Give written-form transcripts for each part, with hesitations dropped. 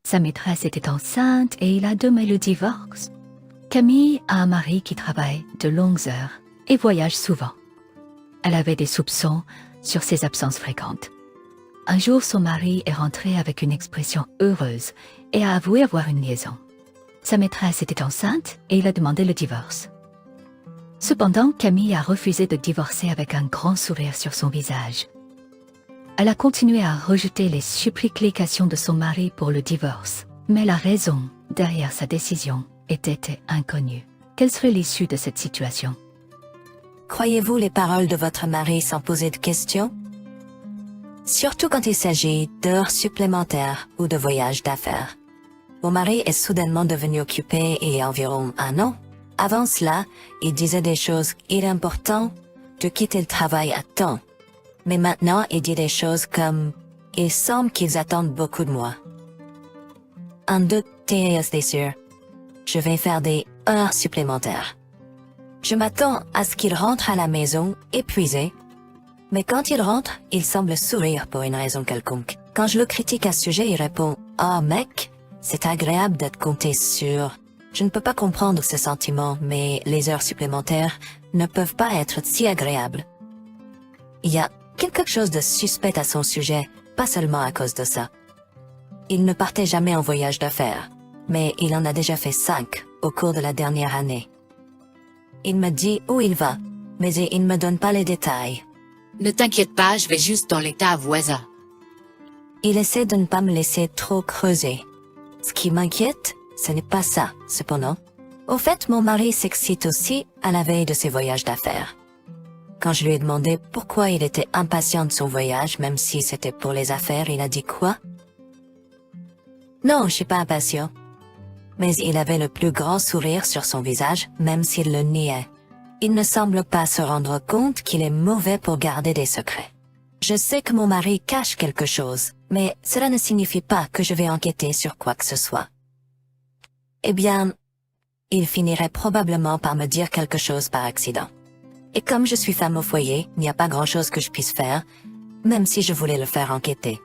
Sa maîtresse était enceinte et il a demandé le divorce. Camille a un mari qui travaille de longues heures et voyage souvent. Elle avait des soupçons sur ses absences fréquentes. Un jour, son mari est rentré avec une expression heureuse et a avoué avoir une liaison. Sa maîtresse était enceinte et il a demandé le divorce. Cependant, Camille a refusé de divorcer avec un grand sourire sur son visage. Elle a continué à rejeter les supplications de son mari pour le divorce, mais la raison derrière sa décision était inconnue. Quelle serait l'issue de cette situation? Croyez-vous les paroles de votre mari sans poser de questions? Surtout quand il s'agit d'heures supplémentaires ou de voyages d'affaires. Mon mari est soudainement devenu occupé il y a environ 1 an. Avant cela, il disait des choses importantes de quitter le travail à temps. Mais maintenant, il dit des choses comme « Il semble qu'ils attendent beaucoup de moi ». En doute, c'est sûr. Je vais faire des heures supplémentaires. Je m'attends à ce qu'il rentre à la maison épuisé. Mais quand il rentre, il semble sourire pour une raison quelconque. Quand je le critique à ce sujet, il répond « Oh mec, c'est agréable d'être compté sur... » Je ne peux pas comprendre ce sentiment, mais les heures supplémentaires ne peuvent pas être si agréables. Il y a quelque chose de suspect à son sujet, pas seulement à cause de ça. Il ne partait jamais en voyage d'affaires, mais il en a déjà fait 5 au cours de la dernière année. Il me dit où il va, mais il ne me donne pas les détails. Ne t'inquiète pas, je vais juste dans l'état voisin. Il essaie de ne pas me laisser trop creuser. Ce qui m'inquiète, ce n'est pas ça, cependant. Au fait, mon mari s'excite aussi à la veille de ses voyages d'affaires. Quand je lui ai demandé pourquoi il était impatient de son voyage, même si c'était pour les affaires, il a dit quoi? Non, je suis pas impatient. Mais il avait le plus grand sourire sur son visage, même s'il le niait. Il ne semble pas se rendre compte qu'il est mauvais pour garder des secrets. Je sais que mon mari cache quelque chose, mais cela ne signifie pas que je vais enquêter sur quoi que ce soit. Eh bien, il finirait probablement par me dire quelque chose par accident. Et comme je suis femme au foyer, il n'y a pas grand-chose que je puisse faire, même si je voulais le faire enquêter.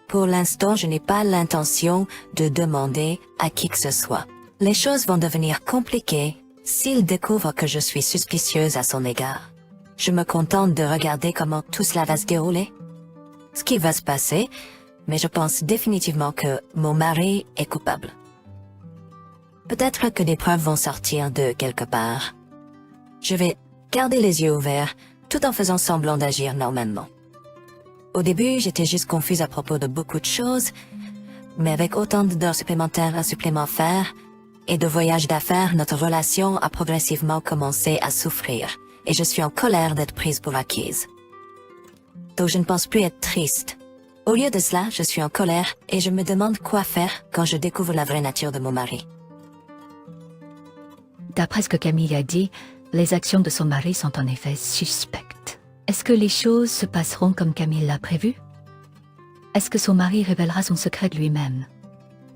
Pour l'instant, je n'ai pas l'intention de demander à qui que ce soit. Les choses vont devenir compliquées s'il découvre que je suis suspicieuse à son égard. Je me contente de regarder comment tout cela va se dérouler. Ce qui va se passer, mais je pense définitivement que mon mari est coupable. Peut-être que des preuves vont sortir de quelque part. Je vais garder les yeux ouverts tout en faisant semblant d'agir normalement. Au début, j'étais juste confuse à propos de beaucoup de choses, mais avec autant d'heures supplémentaires à faire et de voyages d'affaires, notre relation a progressivement commencé à souffrir, et je suis en colère d'être prise pour acquise. Donc je ne pense plus être triste. Au lieu de cela, je suis en colère et je me demande quoi faire quand je découvre la vraie nature de mon mari. D'après ce que Camille a dit, les actions de son mari sont en effet suspectes. Est-ce que les choses se passeront comme Camille l'a prévu? Est-ce que son mari révélera son secret de lui-même?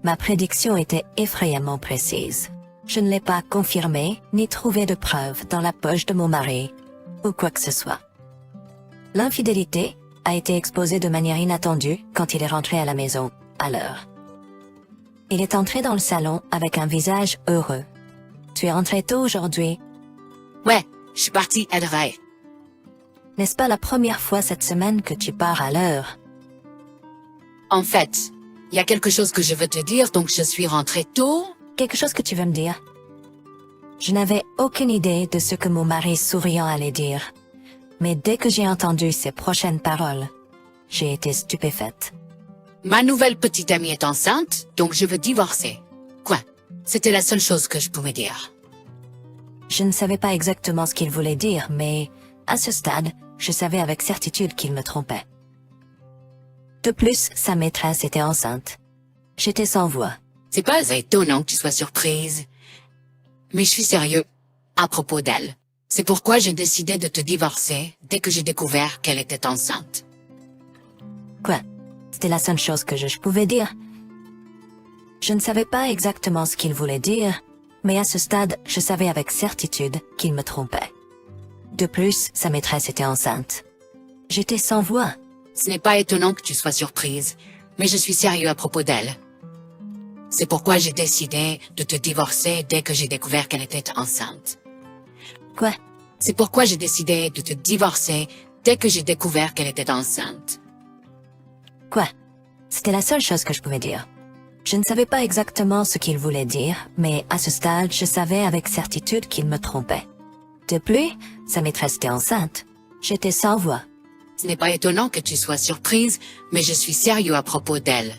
Ma prédiction était effrayamment précise. Je ne l'ai pas confirmée, ni trouvé de preuves dans la poche de mon mari, ou quoi que ce soit. L'infidélité a été exposée de manière inattendue quand il est rentré à la maison, à l'heure. Il est entré dans le salon avec un visage heureux. « Tu es rentré tôt aujourd'hui? » Ouais, je suis parti à travail. N'est-ce pas la première fois cette semaine que tu pars à l'heure? En fait, il y a quelque chose que je veux te dire, donc je suis rentré tôt. Quelque chose que tu veux me dire? Je n'avais aucune idée de ce que mon mari souriant allait dire. Mais dès que j'ai entendu ses prochaines paroles, j'ai été stupéfaite. Ma nouvelle petite amie est enceinte, donc je veux divorcer. Quoi? C'était la seule chose que je pouvais dire. Je ne savais pas exactement ce qu'il voulait dire, mais à ce stade, je savais avec certitude qu'il me trompait. De plus, sa maîtresse était enceinte. J'étais sans voix. C'est pas étonnant que tu sois surprise. Mais je suis sérieux à propos d'elle. C'est pourquoi j'ai décidé de te divorcer dès que j'ai découvert qu'elle était enceinte. Quoi? C'était la seule chose que je pouvais dire. Je ne savais pas exactement ce qu'il voulait dire, mais à ce stade, je savais avec certitude qu'il me trompait. De plus, sa maîtresse était enceinte. J'étais sans voix. Ce n'est pas étonnant que tu sois surprise, mais je suis sérieux à propos d'elle. C'est pourquoi j'ai décidé de te divorcer dès que j'ai découvert qu'elle était enceinte. Quoi? C'est pourquoi j'ai décidé de te divorcer dès que j'ai découvert qu'elle était enceinte. Quoi? C'était la seule chose que je pouvais dire. Je ne savais pas exactement ce qu'il voulait dire, mais à ce stade, je savais avec certitude qu'il me trompait. Depuis, sa maîtresse était enceinte. J'étais sans voix. Ce n'est pas étonnant que tu sois surprise, mais je suis sérieux à propos d'elle.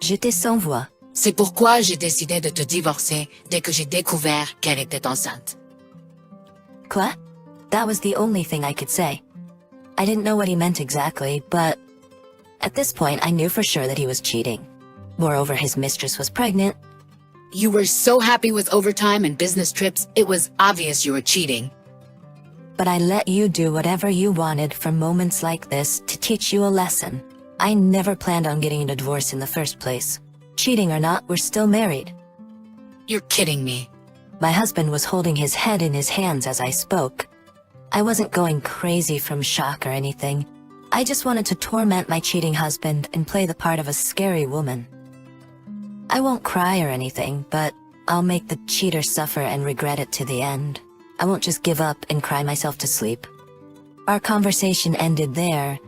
J'étais sans voix. C'est pourquoi j'ai décidé de te divorcer dès que j'ai découvert qu'elle était enceinte. Quoi? That was the only thing I could say. I didn't know what he meant exactly, but at this point I knew for sure that he was cheating. Moreover, his mistress was pregnant. You were so happy with overtime and business trips, it was obvious you were cheating. But I let you do whatever you wanted for moments like this to teach you a lesson. I never planned on getting a divorce in the first place. Cheating or not, we're still married. You're kidding me. My husband was holding his head in his hands as I spoke. I wasn't going crazy from shock or anything. I just wanted to torment my cheating husband and play the part of a scary woman. I won't cry or anything, but I'll make the cheater suffer and regret it to the end. I won't just give up and cry myself to sleep. Our conversation ended there,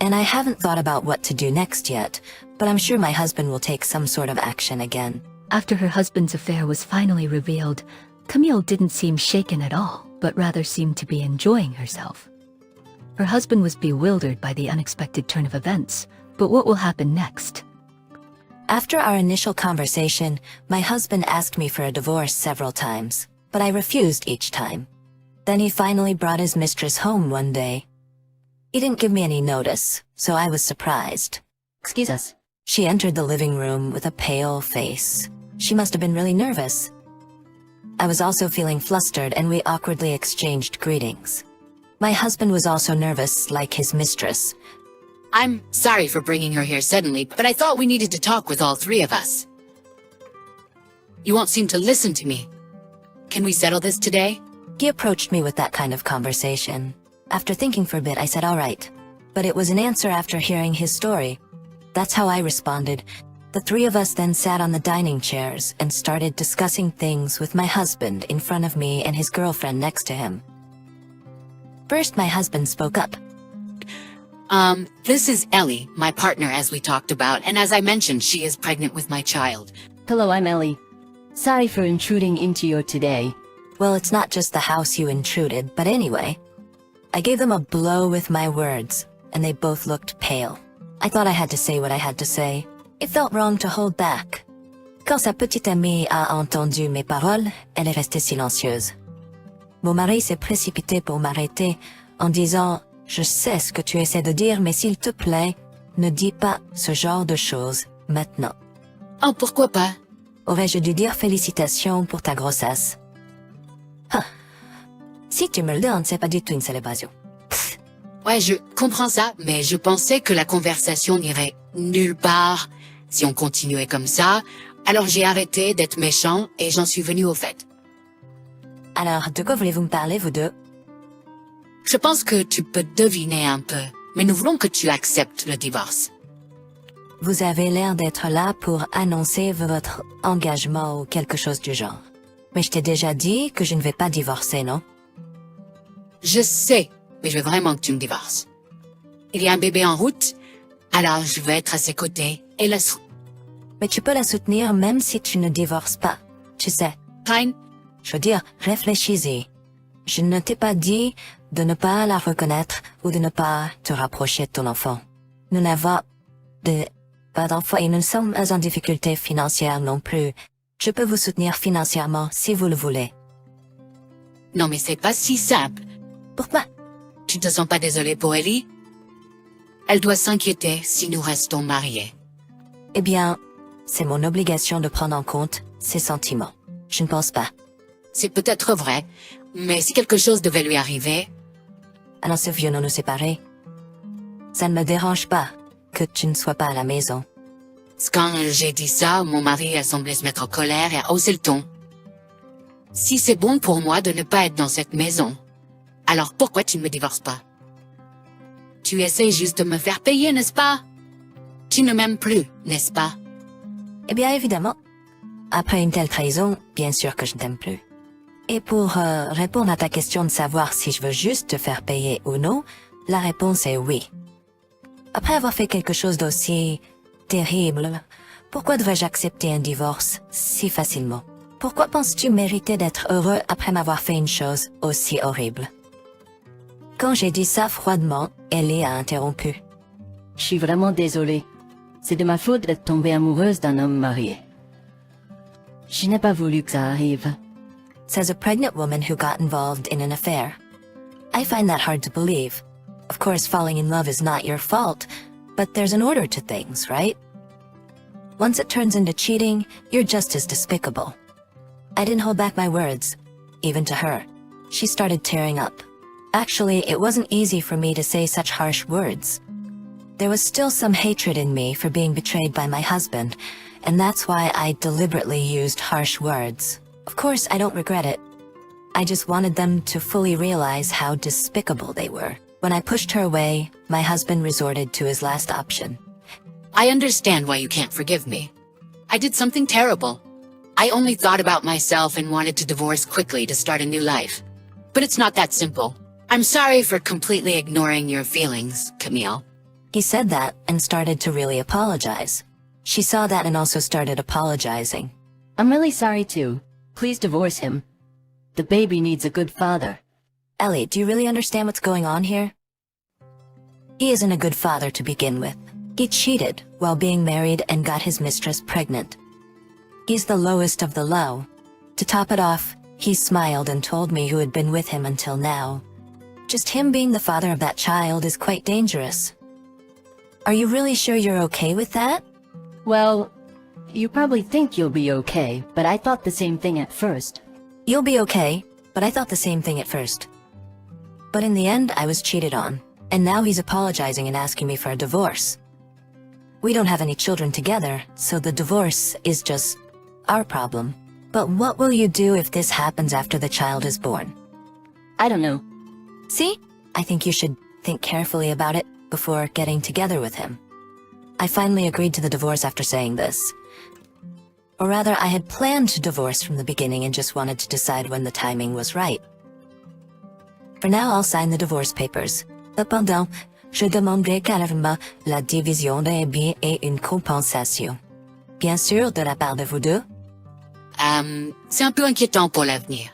and I haven't thought about what to do next yet, but I'm sure my husband will take some sort of action again. After her husband's affair was finally revealed, Camille didn't seem shaken at all, but rather seemed to be enjoying herself. Her husband was bewildered by the unexpected turn of events, but what will happen next? After our initial conversation, my husband asked me for a divorce several times, but I refused each time. Then he finally brought his mistress home one day. He didn't give me any notice, so I was surprised. Excuse us. She entered the living room with a pale face. She must have been really nervous. I was also feeling flustered, and we awkwardly exchanged greetings. My husband was also nervous, like his mistress. I'm sorry for bringing her here suddenly, but I thought we needed to talk with all three of us. You won't seem to listen to me. Can we settle this today? He approached me with that kind of conversation. After thinking for a bit, I said, all right. But it was an answer after hearing his story. That's how I responded. The three of us then sat on the dining chairs and started discussing things with my husband in front of me and his girlfriend next to him. First, my husband spoke up. This is Ellie, my partner as we talked about, and as I mentioned, she is pregnant with my child. Hello, I'm Ellie. Sorry for intruding into your today. Well, it's not just the house you intruded, but anyway. I gave them a blow with my words, and they both looked pale. I thought I had to say what I had to say. It felt wrong to hold back. Quand sa petite amie a entendu mes paroles, elle est restée silencieuse. Mon mari s'est précipité pour m'arrêter en disant « Je sais ce que tu essaies de dire, mais s'il te plaît, ne dis pas ce genre de choses maintenant. Oh, pourquoi pas? Aurais-je dû dire félicitations pour ta grossesse? Ah. Si tu me le donnes, c'est pas du tout une célébration. Pfff. Ouais, je comprends ça, mais je pensais que la conversation n'irait nulle part si on continuait comme ça, alors j'ai arrêté d'être méchant et j'en suis venu au fait. Alors, de quoi voulez-vous me parler, vous deux? Je pense que tu peux deviner un peu, mais nous voulons que tu acceptes le divorce. Vous avez l'air d'être là pour annoncer votre engagement ou quelque chose du genre. Mais je t'ai déjà dit que je ne vais pas divorcer, non? Je sais, mais je veux vraiment que tu me divorces. Il y a un bébé en route, alors je vais être à ses côtés et la Mais tu peux la soutenir même si tu ne divorces pas. Tu sais. Hein? Je veux dire, réfléchis-y. Je ne t'ai pas dit de ne pas la reconnaître ou de ne pas te rapprocher de ton enfant. Nous n'avons pas d'enfant et nous sommes en difficulté financière non plus. Je peux vous soutenir financièrement si vous le voulez. Non mais c'est pas si simple. Pourquoi? Tu te sens pas désolé pour Ellie? Elle doit s'inquiéter si nous restons mariés. Eh bien, c'est mon obligation de prendre en compte ses sentiments. Je ne pense pas. C'est peut-être vrai, mais si quelque chose devait lui arriver... Alors ce vieux nous séparer. Ça ne me dérange pas que tu ne sois pas à la maison. Quand j'ai dit ça, mon mari a semblé se mettre en colère et a haussé le ton. Si c'est bon pour moi de ne pas être dans cette maison, alors pourquoi tu ne me divorces pas? Tu essaies juste de me faire payer, n'est-ce pas? Tu ne m'aimes plus, n'est-ce pas? Eh bien, évidemment. Après une telle trahison, bien sûr que je ne t'aime plus. Et pour répondre à ta question de savoir si je veux juste te faire payer ou non, la réponse est oui. Après avoir fait quelque chose d'aussi terrible, pourquoi devrais-je accepter un divorce si facilement? Pourquoi penses-tu mériter d'être heureux après m'avoir fait une chose aussi horrible? Quand j'ai dit ça froidement, Ellie a interrompu. Je suis vraiment désolée. C'est de ma faute d'être tombée amoureuse d'un homme marié. Je n'ai pas voulu que ça arrive. Says a pregnant woman who got involved in an affair. I find that hard to believe. Of course, falling in love is not your fault, but there's an order to things, right? Once it turns into cheating, you're just as despicable. I didn't hold back my words, even to her. She started tearing up. Actually, it wasn't easy for me to say such harsh words. There was still some hatred in me for being betrayed by my husband, and that's why I deliberately used harsh words. Of course, I don't regret it. I just wanted them to fully realize how despicable they were. When I pushed her away, my husband resorted to his last option. I understand why you can't forgive me. I did something terrible. I only thought about myself and wanted to divorce quickly to start a new life. But it's not that simple. I'm sorry for completely ignoring your feelings, Camille. He said that and started to really apologize. She saw that and also started apologizing. I'm really sorry too. Please divorce him. The baby needs a good father. Ellie, do you really understand what's going on here? He isn't a good father to begin with. He cheated while being married and got his mistress pregnant. He's the lowest of the low. To top it off, he smiled and told me who had been with him until now. Just him being the father of that child is quite dangerous. Are you really sure you're okay with that? Well, you probably think you'll be okay, but I thought the same thing at first. You'll be okay, but I thought the same thing at first. But in the end, I was cheated on, and now he's apologizing and asking me for a divorce. We don't have any children together, so the divorce is just our problem. But what will you do if this happens after the child is born? I don't know. See? I think you should think carefully about it before getting together with him. I finally agreed to the divorce after saying this. Or rather, I had planned to divorce from the beginning and just wanted to decide when the timing was right. For now, I'll sign the divorce papers. Cependant, je demanderai calmement la division des biens et une compensation. Bien sûr, de la part de vous deux. C'est un peu inquiétant pour l'avenir.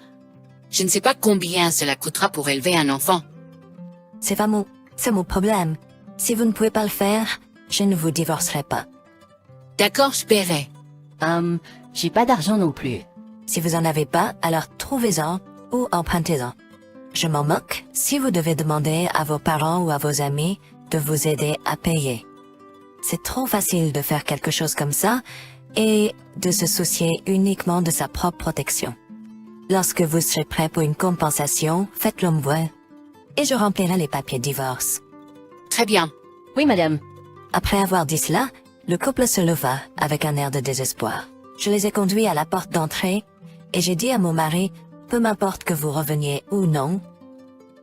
Je ne sais pas combien cela coûtera pour élever un enfant. C'est mon problème. Si vous ne pouvez pas le faire, je ne vous divorcerai pas. D'accord, je paierai. J'ai pas d'argent non plus. Si vous en avez pas, alors trouvez-en ou empruntez-en. Je m'en moque si vous devez demander à vos parents ou à vos amis de vous aider à payer. C'est trop facile de faire quelque chose comme ça et de se soucier uniquement de sa propre protection. Lorsque vous serez prêt pour une compensation, faites-le me voir et je remplirai les papiers de divorce. Très bien. Oui, madame. Après avoir dit cela, le couple se leva avec un air de désespoir. Je les ai conduits à la porte d'entrée et j'ai dit à mon mari, peu m'importe que vous reveniez ou non,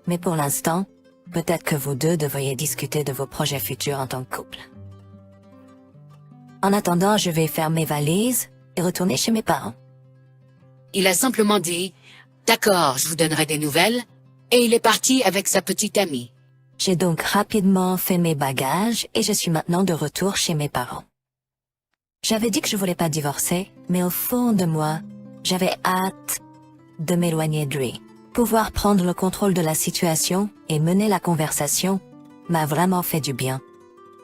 mais pour l'instant, peut-être que vous deux devriez discuter de vos projets futurs en tant que couple. En attendant, je vais faire mes valises et retourner chez mes parents. Il a simplement dit « D'accord, je vous donnerai des nouvelles » et il est parti avec sa petite amie. J'ai donc rapidement fait mes bagages et je suis maintenant de retour chez mes parents. J'avais dit que je voulais pas divorcer, mais au fond de moi, j'avais hâte de m'éloigner de lui. Pouvoir prendre le contrôle de la situation et mener la conversation m'a vraiment fait du bien.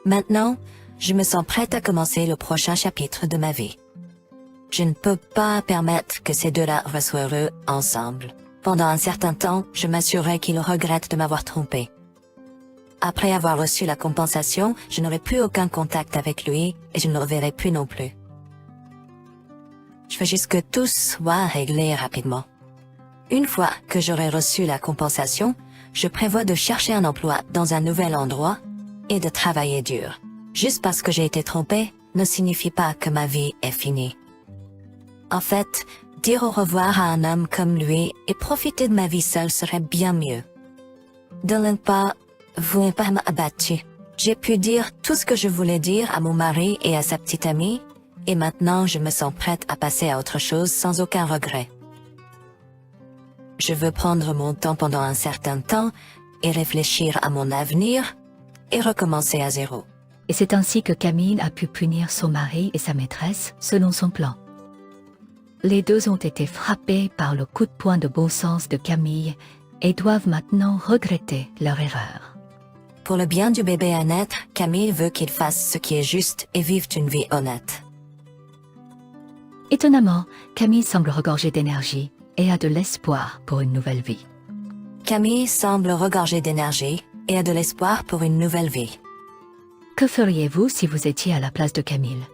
Maintenant, je me sens prête à commencer le prochain chapitre de ma vie. Je ne peux pas permettre que ces deux-là soient heureux ensemble. Pendant un certain temps, je m'assurerai qu'il regrette de m'avoir trompé. Après avoir reçu la compensation, je n'aurai plus aucun contact avec lui et je ne le reverrai plus non plus. Je veux juste que tout soit réglé rapidement. Une fois que j'aurai reçu la compensation, je prévois de chercher un emploi dans un nouvel endroit et de travailler dur. Juste parce que j'ai été trompée ne signifie pas que ma vie est finie. En fait, dire au revoir à un homme comme lui et profiter de ma vie seule serait bien mieux. De l'un pas, vous n'êtes pas abattu. J'ai pu dire tout ce que je voulais dire à mon mari et à sa petite amie, et maintenant je me sens prête à passer à autre chose sans aucun regret. Je veux prendre mon temps pendant un certain temps et réfléchir à mon avenir et recommencer à zéro. Et c'est ainsi que Camille a pu punir son mari et sa maîtresse selon son plan. Les deux ont été frappés par le coup de poing de bon sens de Camille et doivent maintenant regretter leur erreur. Pour le bien du bébé à naître, Camille veut qu'il fasse ce qui est juste et vive une vie honnête. Étonnamment, Camille semble regorger d'énergie et a de l'espoir pour une nouvelle vie. Camille semble regorger d'énergie et a de l'espoir pour une nouvelle vie. Que feriez-vous si vous étiez à la place de Camille ?